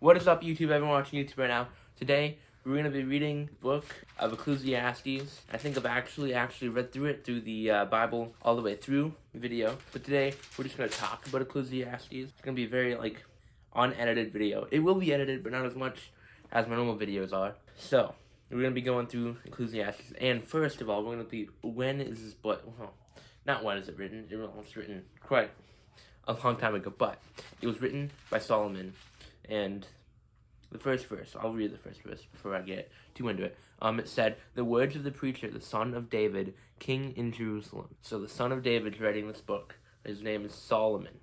What is up, YouTube? Everyone watching YouTube right now. Today, we're going to be reading the book of Ecclesiastes. I think I've actually read through the Bible all the way through video. But today, we're just going to talk about Ecclesiastes. It's going to be a very, unedited video. It will be edited, but not as much as my normal videos are. So, we're going to be going through Ecclesiastes. And first of all, we're going to be, when is this book? Well, not when is it written. It was written quite a long time ago, but it was written by Solomon. And the first verse, I'll read the first verse before I get too into it. It said, "The words of the preacher, the son of David, king in Jerusalem." So the son of David's writing this book. His name is Solomon.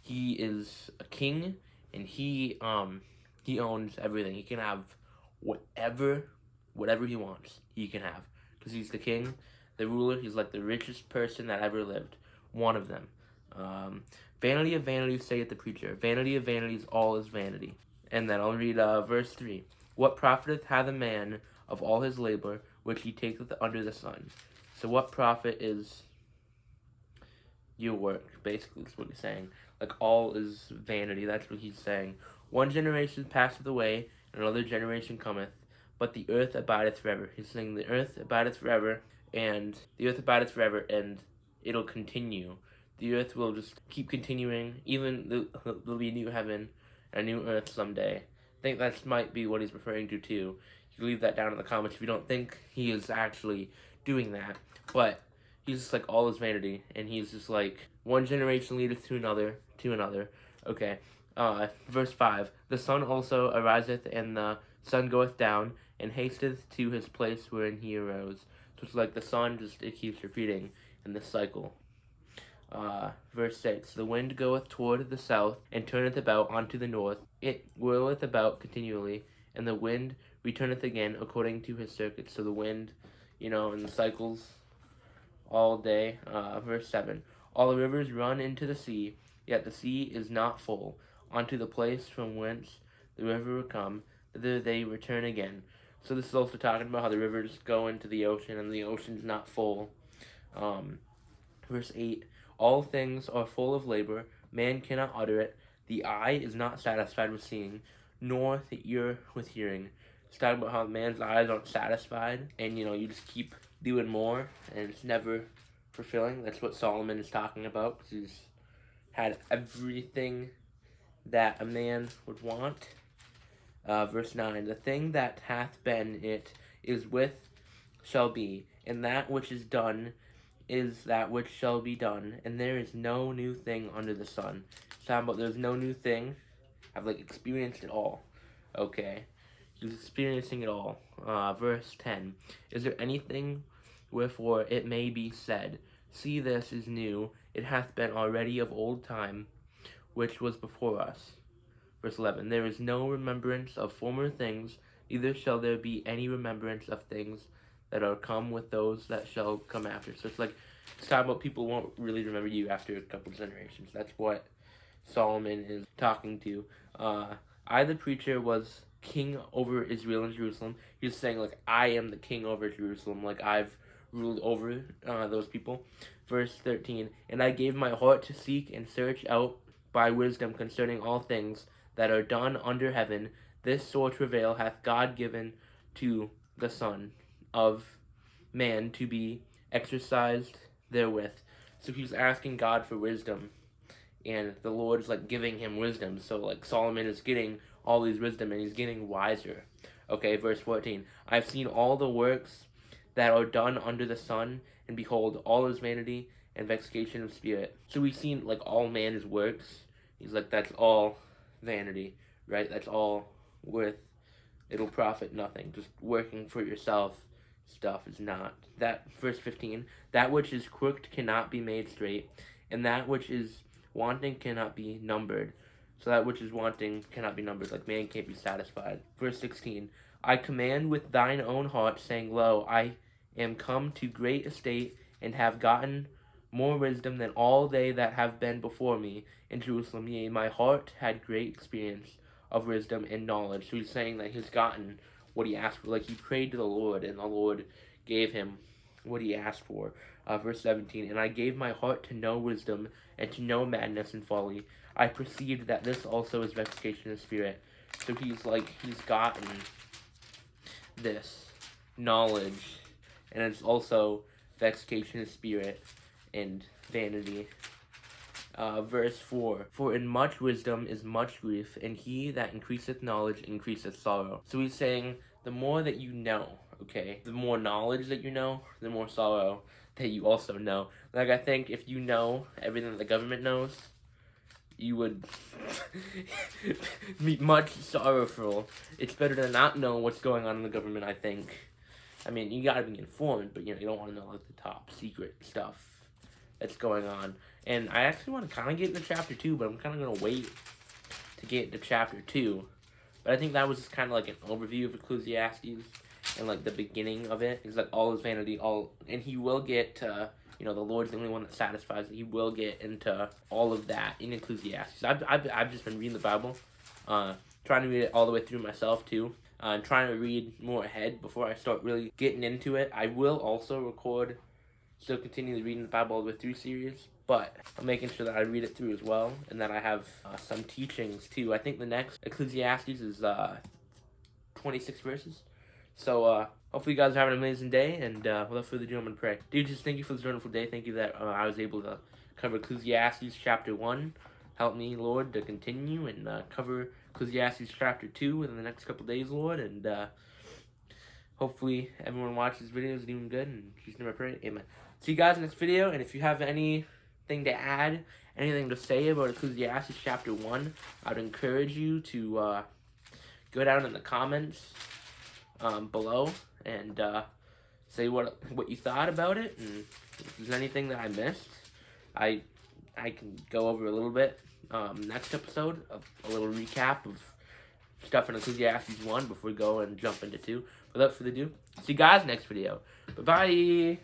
He is a king, and he owns everything. He can have whatever he wants. He can have, because he's the king, the ruler. He's like the richest person that ever lived. One of them. Vanity of vanities, saith the preacher. Vanity of vanities, all is vanity. And then I'll read verse 3. "What profiteth hath a man of all his labor, which he taketh under the sun?" So what profit is your work? Basically, that's what he's saying. Like, all is vanity. That's what he's saying. "One generation passeth away, and another generation cometh, but the earth abideth forever." He's saying the earth abideth forever, and it'll continue. The earth will just keep continuing. Even there'll be a new heaven and a new earth someday. I think that might be what he's referring to too. You can leave that down in the comments if you don't think he is actually doing that. But he's just like, all is vanity, and he's just like, one generation leadeth to another, Okay. Verse 5. "The sun also ariseth, and the sun goeth down, and hasteth to his place wherein he arose." So it's like the sun it keeps repeating in this cycle. Verse 6. "The wind goeth toward the south, and turneth about unto the north. It whirleth about continually, and the wind returneth again according to his circuit." So the wind, in the cycles all day. Verse 7. "All the rivers run into the sea, yet the sea is not full. Unto the place from whence the river will come, thither they return again." So this is also talking about how the rivers go into the ocean, and the ocean's not full. Verse 8. "All things are full of labor, man cannot utter it. The eye is not satisfied with seeing, nor the ear with hearing." It's talking about how man's eyes aren't satisfied, and you just keep doing more, and it's never fulfilling. That's what Solomon is talking about, because he's had everything that a man would want. Verse 9. "The thing that hath been, it is with, shall be, and that which is done is that which shall be done, and there is no new thing under the sun." It's talking about there's no new thing. I've experienced it all. Okay. He's experiencing it all. Verse 10. "Is there anything wherefore it may be said, See, this is new, it hath been already of old time, which was before us?" Verse 11. "There is no remembrance of former things, neither shall there be any remembrance of things that are come with those that shall come after." So it's talking about people won't really remember you after a couple generations. That's what Solomon is talking to. "I, the preacher, was king over Israel and Jerusalem." He's saying, I am the king over Jerusalem. I've ruled over those people. Verse 13. "And I gave my heart to seek and search out by wisdom concerning all things that are done under heaven. This sore travail hath God given to the Son of Man to be exercised therewith." So he's asking God for wisdom, and the Lord's giving him wisdom. So Solomon is getting all these wisdom, and he's getting wiser. Okay, verse 14. "I've seen all the works that are done under the sun, and behold, all is vanity and vexation of spirit." So we've seen all man's works. He's that's all vanity, right? That's all it'll profit nothing. Just working for yourself stuff is not. That verse 15. "That which is crooked cannot be made straight, and that which is wanting cannot be numbered." So that which is wanting cannot be numbered. Man can't be satisfied. Verse 16. "I command with thine own heart, saying, Lo, I am come to great estate, and have gotten more wisdom than all they that have been before me in Jerusalem. Yea, my heart had great experience of wisdom and knowledge." So he's saying that he's gotten what he asked for. He prayed to the Lord, and the Lord gave him what he asked for. Verse 17. "And I gave my heart to know wisdom, and to know madness and folly. I perceived that this also is vexation of spirit." So he's gotten this knowledge, and it's also vexation of spirit and vanity. Verse 4, for in much wisdom is much grief, and he that increaseth knowledge increaseth sorrow. So he's saying the more that you know, okay, the more knowledge that you know, the more sorrow that you also know. Like, I think if you know everything that the government knows, you would be much sorrowful. It's better to not know what's going on in the government, I think. I mean, you gotta be informed, but, you don't want to know, like, the top secret stuff that's going on. And I actually want to kind of get into chapter 2, but I'm kind of going to wait to get into chapter 2. But I think that was just kind of like an overview of Ecclesiastes and, like, the beginning of it. It's like all his vanity, and he will get to, the Lord's the only one that satisfies. He will get into all of that in Ecclesiastes. I've just been reading the Bible, trying to read it all the way through myself, too. Trying to read more ahead before I start really getting into it. I will also still continue the reading the Bible all the way through series, but I'm making sure that I read it through as well, and that I have some teachings too. I think the next Ecclesiastes is 26 verses. So hopefully you guys are having an amazing day, and without further ado, I'm going to pray. Dude, just thank you for this wonderful day. Thank you that I was able to cover Ecclesiastes chapter 1. Help me, Lord, to continue and cover Ecclesiastes chapter 2 within the next couple days, Lord, and hopefully everyone watches this video is doing good, and Jesus' name I pray, amen. See you guys in the next video, and if you have anything to add, anything to say about Ecclesiastes chapter 1, I would encourage you to go down in the comments below and say what you thought about it, and if there's anything that I missed, I can go over a little bit next episode, a little recap of stuff in Ecclesiastes 1 before we go and jump into 2. Without further ado, see you guys next video. Bye-bye.